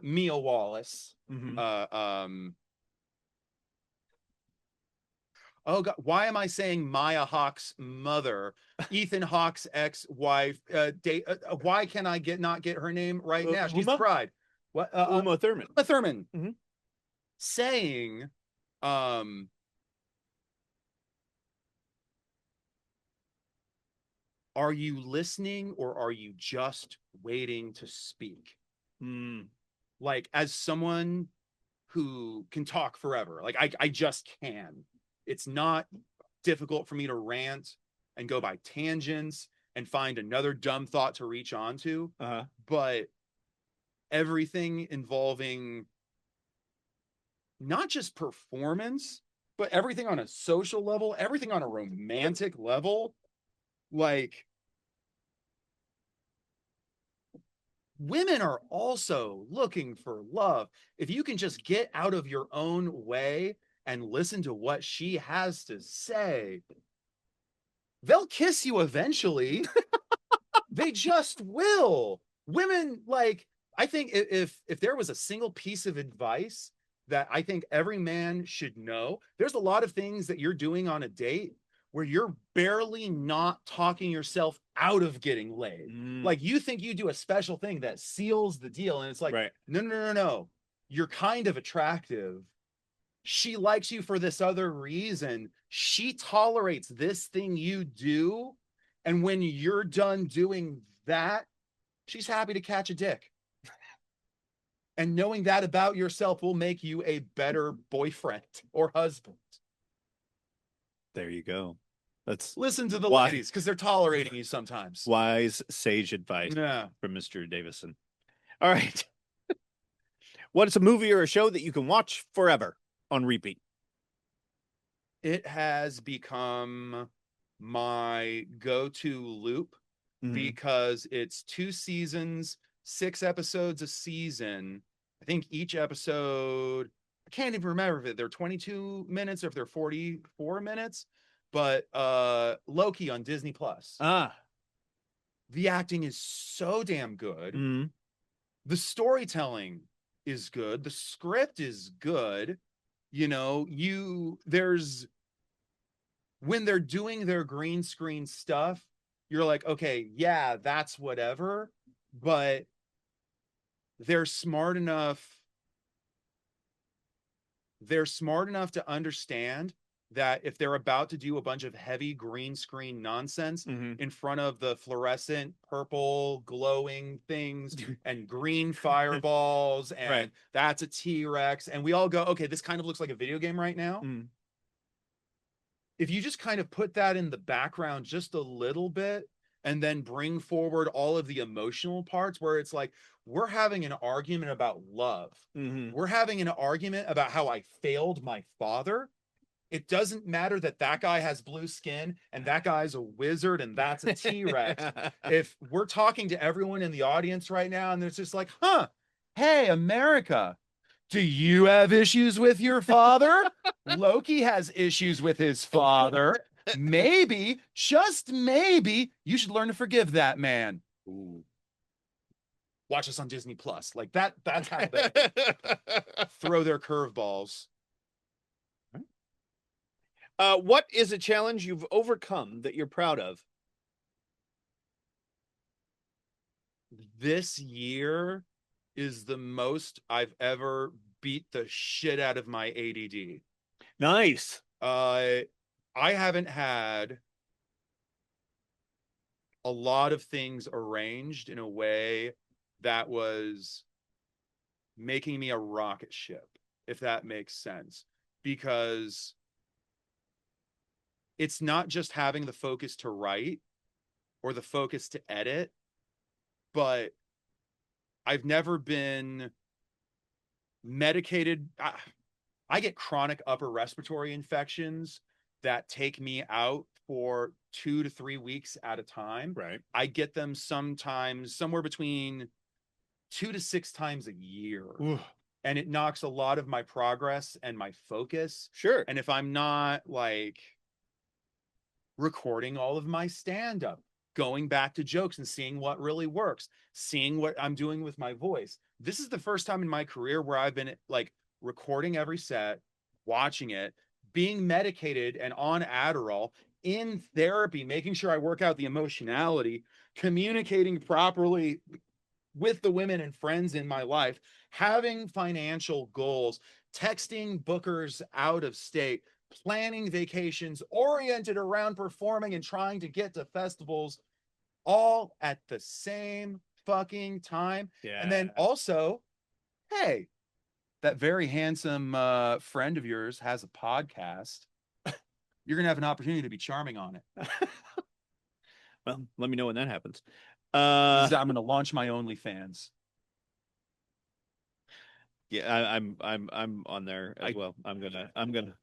Mia Wallace. Mhm. Oh God, why am I saying Maya Hawke's mother? Ethan Hawke's ex-wife. Why can I not get her name right now? She's Uma? Pride. What? Uma Thurman. Uma Thurman Mhm. saying, um, "Are you listening or are you just waiting to speak?" Mm. Like, as someone who can talk forever, like I just can. It's not difficult for me to rant and go by tangents and find another dumb thought to reach onto. Uh-huh. But everything involving not just performance, but everything on a social level, everything on a romantic level, like women are also looking for love. If you can just get out of your own way and listen to what she has to say, they'll kiss you eventually. They just will. Women, like, I think if there was a single piece of advice that I think every man should know, there's a lot of things that you're doing on a date where you're barely not talking yourself out of getting laid. Mm. Like, you think you do a special thing that seals the deal, and it's like, Right. no. You're kind of attractive. She likes you for this other reason. She tolerates this thing you do. And when you're done doing that, she's happy to catch a dick. And knowing that about yourself will make you a better boyfriend or husband. There you go. That's Listen to the Why- ladies because they're tolerating you sometimes. wise, sage advice Yeah. from Mr. Davison. All right. What is a movie or a show that you can watch forever on repeat? It has become my go-to loop Mhm. because it's 2 seasons, 6 episodes a season. I think each episode, I can't even remember if they're 22 minutes or if they're 44 minutes, but Loki on Disney Plus. Ah. The acting is so damn good. Mhm. The storytelling is good. The script is good. You know, there's when they're doing their green screen stuff, you're like, okay, yeah, that's whatever, but they're smart enough. They're smart enough to understand that if they're about to do a bunch of heavy green screen nonsense Mhm. in front of the fluorescent purple glowing things and green fireballs, and Right. that's a T-Rex, and we all go, okay, this kind of looks like a video game right now. Mhm. If you just kind of put that in the background just a little bit and then bring forward all of the emotional parts where it's like, we're having an argument about love. Mhm. We're having an argument about how I failed my father. It doesn't matter that that guy has blue skin and that guy's a wizard and that's a T-Rex. If we're talking to everyone in the audience right now and it's just like, huh, hey, America, do you have issues with your father? Loki has issues with his father. Maybe, just maybe, you should learn to forgive that man. Ooh. Watch us on Disney Plus. Like that's how they throw their curveballs. What is a challenge you've overcome that you're proud of? This year is the most I've ever beat the shit out of my ADD. Nice. I haven't had a lot of things arranged in a way that was making me a rocket ship, if that makes sense. Because it's not just having the focus to write or the focus to edit, but I've never been medicated. I get chronic upper respiratory infections that take me out for 2 to 3 weeks at a time. Right. I get them sometimes somewhere between 2 to 6 times a year. Ooh. and it knocks a lot of my progress and my focus. Sure. And if I'm not like recording all of my stand-up, going back to jokes and seeing what really works, seeing what I'm doing with my voice. This is the first time in my career where I've been like recording every set, watching it, being medicated and on Adderall, in therapy, making sure I work out the emotionality, communicating properly with the women and friends in my life, having financial goals, texting bookers out of state, planning vacations oriented around performing and trying to get to festivals all at the same fucking time. Yeah. And then also, hey, that very handsome friend of yours has a podcast. You're going to have an opportunity to be charming on it. Well, let me know when that happens. I'm going to launch my OnlyFans. Yeah, I'm on there as well. I'm gonna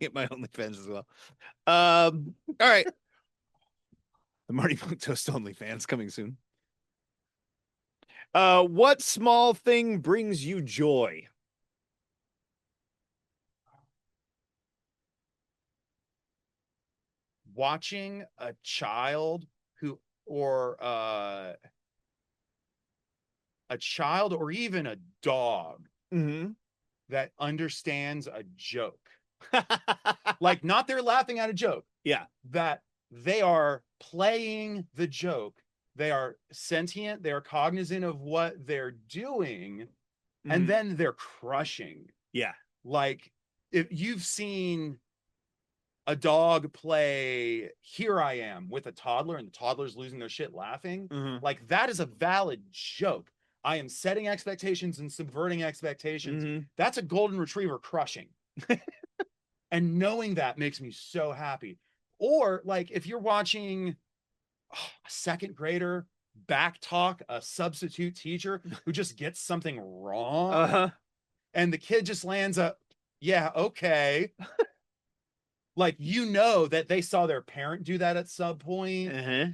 get my OnlyFans as well. All right. The Marty Monk Toast OnlyFans coming soon. What small thing brings you joy? Watching a child who, or a child, or even a dog Mm-hmm. that understands a joke. Like, not they're laughing at a joke, Yeah. that they are playing the joke. They are sentient, they are cognizant of what they're doing, and Mhm. then they're crushing. Yeah. Like, if you've seen a dog play Here I Am with a toddler and the toddler's losing their shit laughing, Mhm. like, that is a valid joke. I am setting expectations and subverting expectations. Mhm. That's a golden retriever crushing. And knowing that makes me so happy. Or like if you're watching a second grader back talk a substitute teacher who just gets something wrong, Uh-huh. and the kid just lands a, yeah, okay. Like, you know that they saw their parent do that at some point. Uh-huh.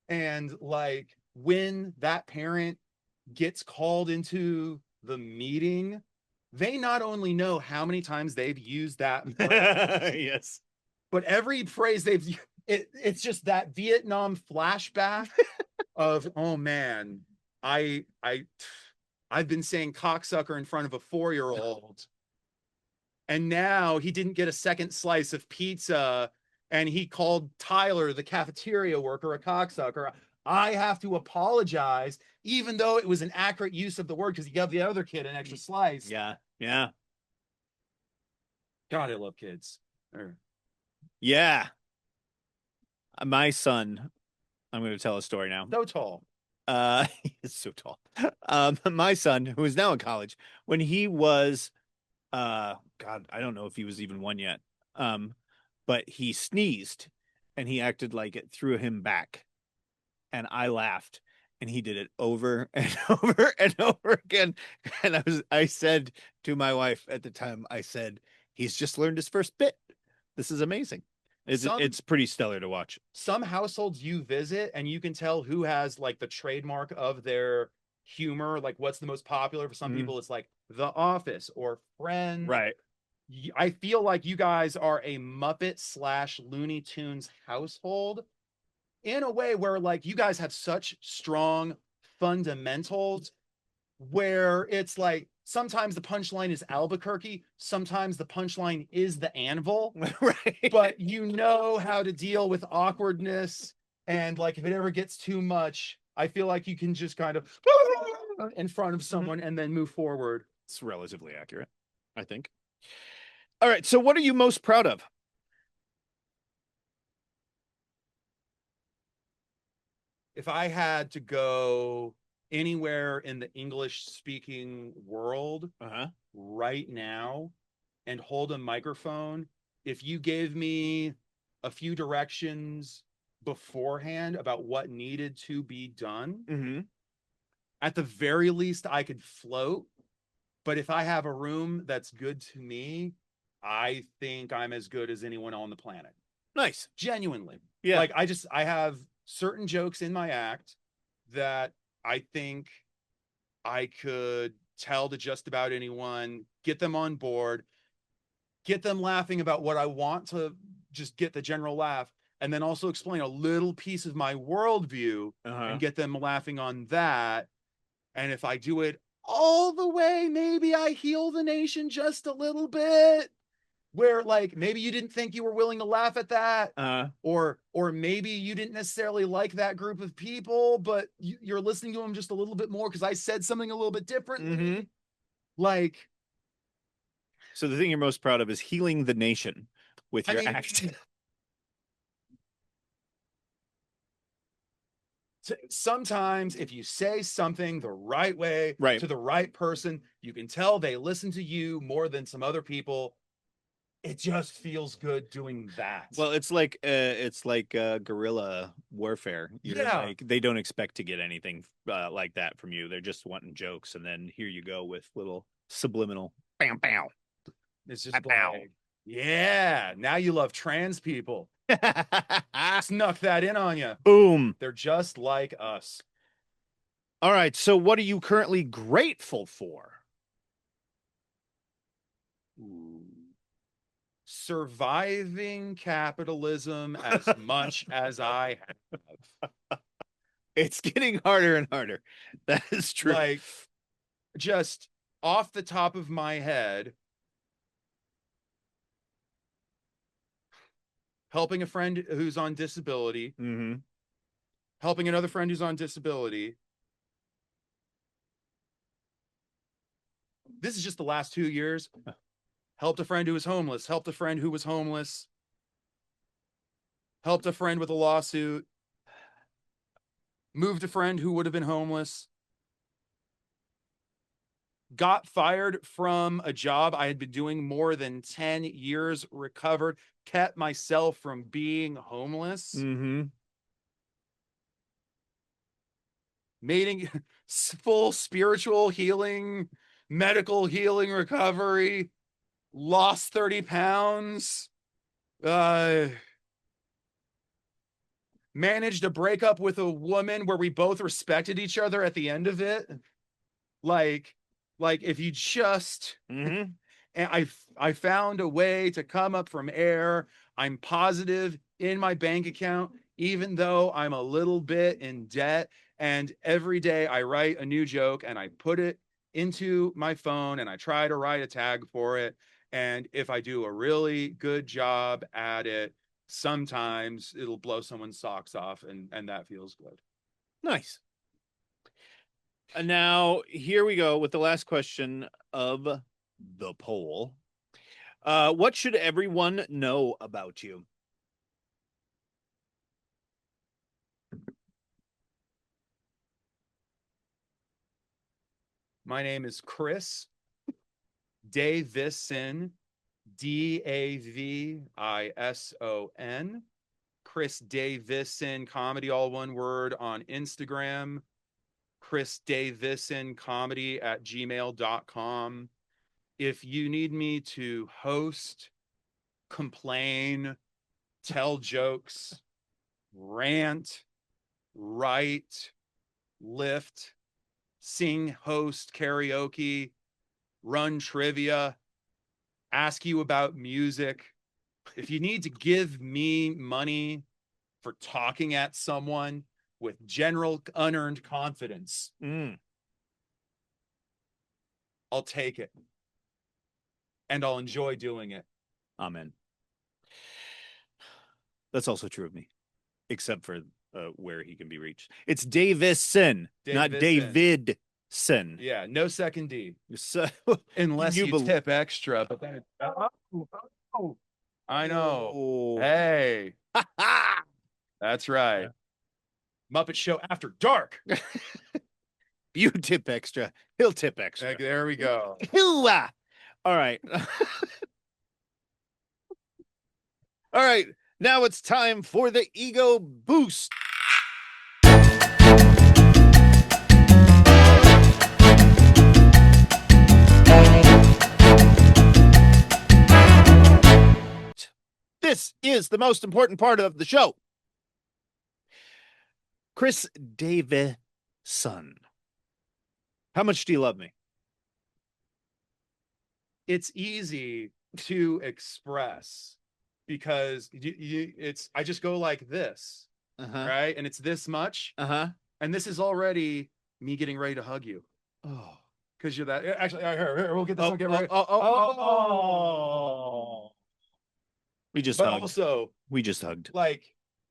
And like when that parent gets called into the meeting, they not only know how many times they've used that phrase, Yes. but every phrase it's just that Vietnam flashback of, oh man, I've been saying cocksucker in front of a 4-year-old, and now he didn't get a second slice of pizza, and he called Tyler, the cafeteria worker, a cocksucker. I have to apologize, even though it was an accurate use of the word, because he gave the other kid an extra slice. Yeah. Yeah. God, I love kids. Yeah. My son, I'm going to tell a story now. So tall. He's so tall. My son, who is now in college, when he was God, I don't know if he was even one yet. But he sneezed and he acted like it threw him back. And I laughed. And he did it over and over and over again. And I said to my wife at the time, I said, he's just learned his first bit. This is amazing. It's pretty stellar to watch. Some households you visit and you can tell who has like the trademark of their humor, like what's the most popular. For some people it's like The Office or Friends. Right. I feel like you guys are a Muppet / Looney Tunes household, in a way where like you guys have such strong fundamentals, where it's like sometimes the punchline is Albuquerque, sometimes the punchline is the anvil. Right. But you know how to deal with awkwardness, and like if it ever gets too much, I feel like you can just kind of in front of someone and then move forward. It's relatively accurate, I think. All right, so what are you most proud of? If I had to go anywhere in the English speaking world right now and hold a microphone, if you gave me a few directions beforehand about what needed to be done, at the very least I could float. But if I have a room that's good to me, I think I'm as good as anyone on the planet. Nice. Genuinely. Yeah. Like I have certain jokes in my act that I think I could tell to just about anyone, get them on board, get them laughing about what I want to just get the general laugh, and then also explain a little piece of my worldview and get them laughing on that. And if I do it all the way, maybe I heal the nation just a little bit, where like maybe you didn't think you were willing to laugh at that, or maybe you didn't necessarily like that group of people, but you're listening to them just a little bit more because I said something a little bit different. Like, so the thing you're most proud of is healing the nation with your act. Sometimes if you say something the right way to the right person, you can tell they listen to you more than some other people. It just feels good doing that. Well, it's like guerrilla warfare. Like, they don't expect to get anything like that from you. They're just wanting jokes, and then here you go with little subliminal bam bam. It's just like, yeah, now you love trans people. Snuck that in on you. Boom. They're just like us. All right. So what are you currently grateful for? Surviving capitalism as much as I have. It's getting harder and harder. That is true. Like, just off the top of my head, helping a friend who's on disability, helping another friend who's on disability. This is just the last 2 years. Helped a friend who was homeless, helped a friend who was homeless, helped a friend with a lawsuit, moved a friend who would have been homeless, got fired from a job I had been doing more than 10 years, recovered, kept myself from being homeless. Making full spiritual healing, medical healing recovery, lost 30 pounds, managed a breakup with a woman where we both respected each other at the end of it. Like if you just, and I found a way to come up from air. I'm positive in my bank account, even though I'm a little bit in debt. And every day I write a new joke and I put it into my phone and I try to write a tag for it. And if I do a really good job at it, sometimes it'll blow someone's socks off, and that feels good. Nice. And now here we go with the last question of the poll. What should everyone know about you? My name is Chris Davison, Davison. Chris Davison Comedy, all one word, on Instagram. Chris Davison Comedy at gmail.com. If you need me to host, complain, tell jokes, rant, write, lift, sing, host, karaoke, run trivia, ask you about music, if you need to give me money for talking at someone with general unearned confidence, I'll take it. And I'll enjoy doing it. Amen. That's also true of me, except for where he can be reached. It's Davison, not Davidson. Yeah, no second D. So, unless you tip extra. But then I know. Hey. That's right. Yeah. Muppet Show After Dark. You tip extra. He'll tip extra. There we go. All right. All right. Now it's time for the ego boost. This is the most important part of the show. Chris Davison. How much do you love me? it's easy to express because it's I just go like this, Uh-huh. right? And it's this much, Uh-huh. and this is already me getting ready to hug you Oh. because you're that. Actually, here, we'll get this. Oh, I'll get oh, ready. oh, oh, oh, Oh, oh. We just but hugged. also We just hugged. like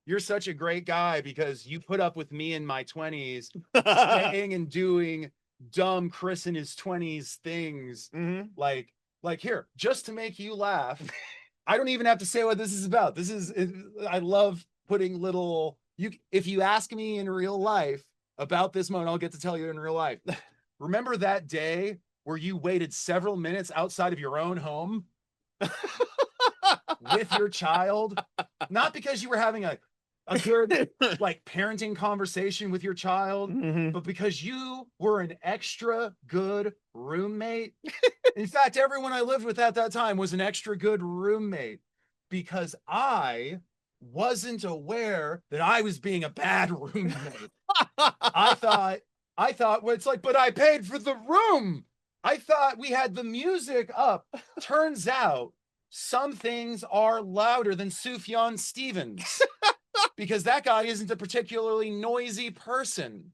you're such a great guy because you put up with me in my 20s saying and doing dumb Chris in his 20s things Mhm. like here just to make you laugh. I don't even have to say what this is about. I love putting little you if you ask me in real life about this moment, I'll get to tell you in real life. Remember that day where you waited several minutes outside of your own home with your child? Not because you were having a good like parenting conversation with your child, Mhm. but because you were an extra good roommate. In fact, everyone I lived with at that time was an extra good roommate because I wasn't aware that I was being a bad roommate. I thought, well, it's like, but I paid for the room. I thought we had the music up. Turns out some things are louder than Sufjan Stevens because that guy isn't a particularly noisy person,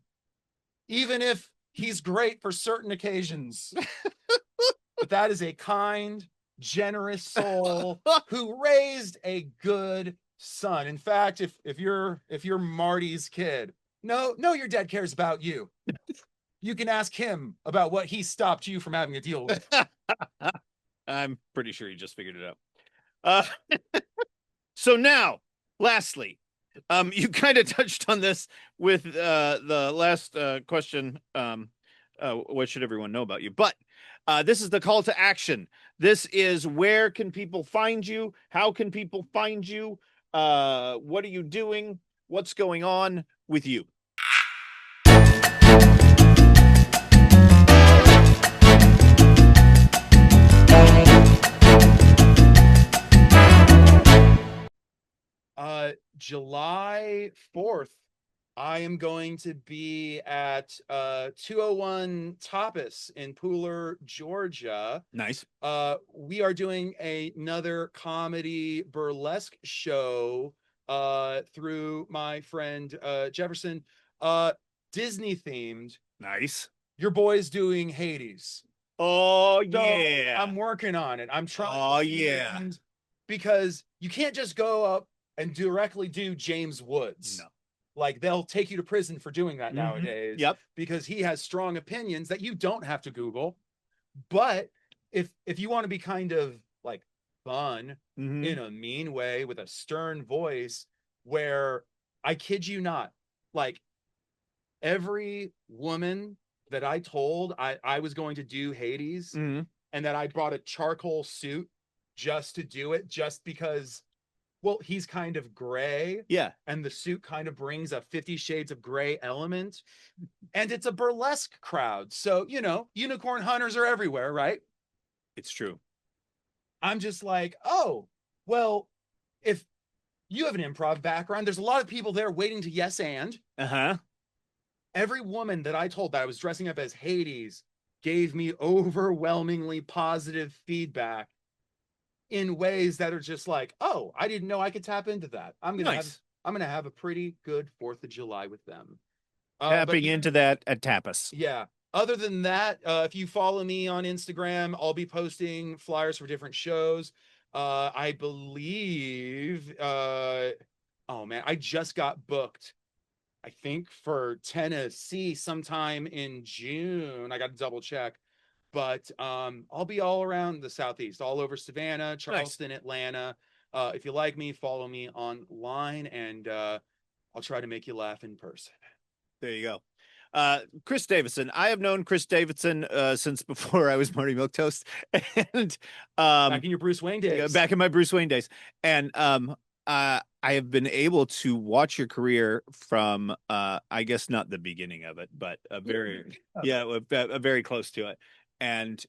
even if he's great for certain occasions. But that is a kind, generous soul who raised a good son. In fact, if you're Marty's kid, no, your dad cares about you. You can ask him about what he stopped you from having to deal with. I'm pretty sure you just figured it out. So now, lastly, you kind of touched on this with the last question. What should everyone know about you? But this is the call to action. This is where can people find you? How can people find you? What are you doing? What's going on with you? July 4th, I am going to be at 201 Tapas in Pooler, Georgia. Nice. We are doing another comedy burlesque show through my friend Jefferson. Disney themed. Nice. Your boy's doing Hades. Oh So yeah. I'm working on it. I'm trying. Oh yeah. Because you can't just go up and directly do James Woods. No. Like they'll take you to prison for doing that Mhm. nowadays. Yep. Because he has strong opinions that you don't have to Google. But if you want to be kind of like fun Mhm. in a mean way with a stern voice, where I kid you not, like every woman that I told I was going to do Hades Mhm. and that I brought a charcoal suit just to do it, just because, well, he's kind of gray Yeah. and the suit kind of brings a 50 Shades of Gray element. And it's a burlesque crowd. So, unicorn hunters are everywhere, right? It's true. I'm just like, oh, well, if you have an improv background, there's a lot of people there waiting to yes and. Uh-huh. Every woman that I told that I was dressing up as Hades gave me overwhelmingly positive feedback in ways that are just like, oh, I didn't know I could tap into that. Nice. I'm gonna have a pretty good 4th of July with them. Tapping into that at Tapas. Yeah. Other than that, if you follow me on Instagram, I'll be posting flyers for different shows. I believe, oh man, I just got booked, I think, for Tennessee sometime in June. I got to double check. But I'll be all around the Southeast, all over Savannah, Charleston, nice. Atlanta. If you like me, follow me online, and I'll try to make you laugh in person. There you go. Chris Davison. I have known Chris Davison since before I was Marty Milquetoast, and back in your Bruce Wayne days. Back in my Bruce Wayne days, and I have been able to watch your career from I guess not the beginning of it, but a very very close to it, and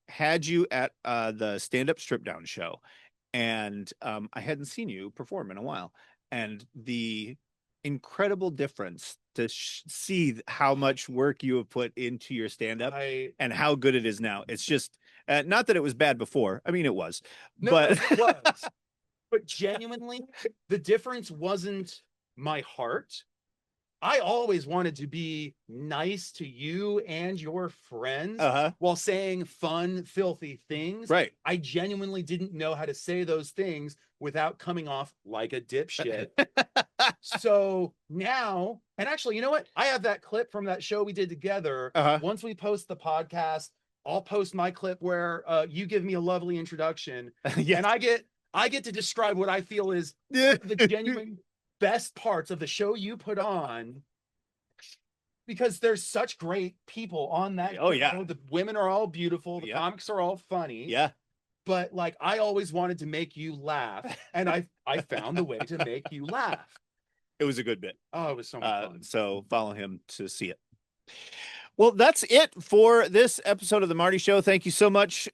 had you at the stand-up strip down show, and I hadn't seen you perform in a while, and the incredible difference to see how much work you have put into your stand-up and how good it is now. It's just not that it was bad before. I mean, it was, but it was. But genuinely, the difference wasn't my heart. I always wanted to be nice to you and your friends while saying fun, filthy things. Right. I genuinely didn't know how to say those things without coming off like a dipshit. So now, and actually, you know what? I have that clip from that show we did together. Once we post the podcast, I'll post my clip where you give me a lovely introduction. Yes. And I get to describe what I feel is the genuine best parts of the show you put on, because there's such great people on that. Oh yeah. The women are all beautiful. The comics are all funny. Yeah. But like, I always wanted to make you laugh, and I found the way to make you laugh. It was a good bit. Oh, it was so much fun. So follow him to see it. Well, that's it for this episode of the Marty Show. Thank you so much,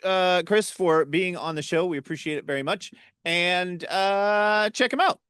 Chris, for being on the show. We appreciate it very much. And check him out.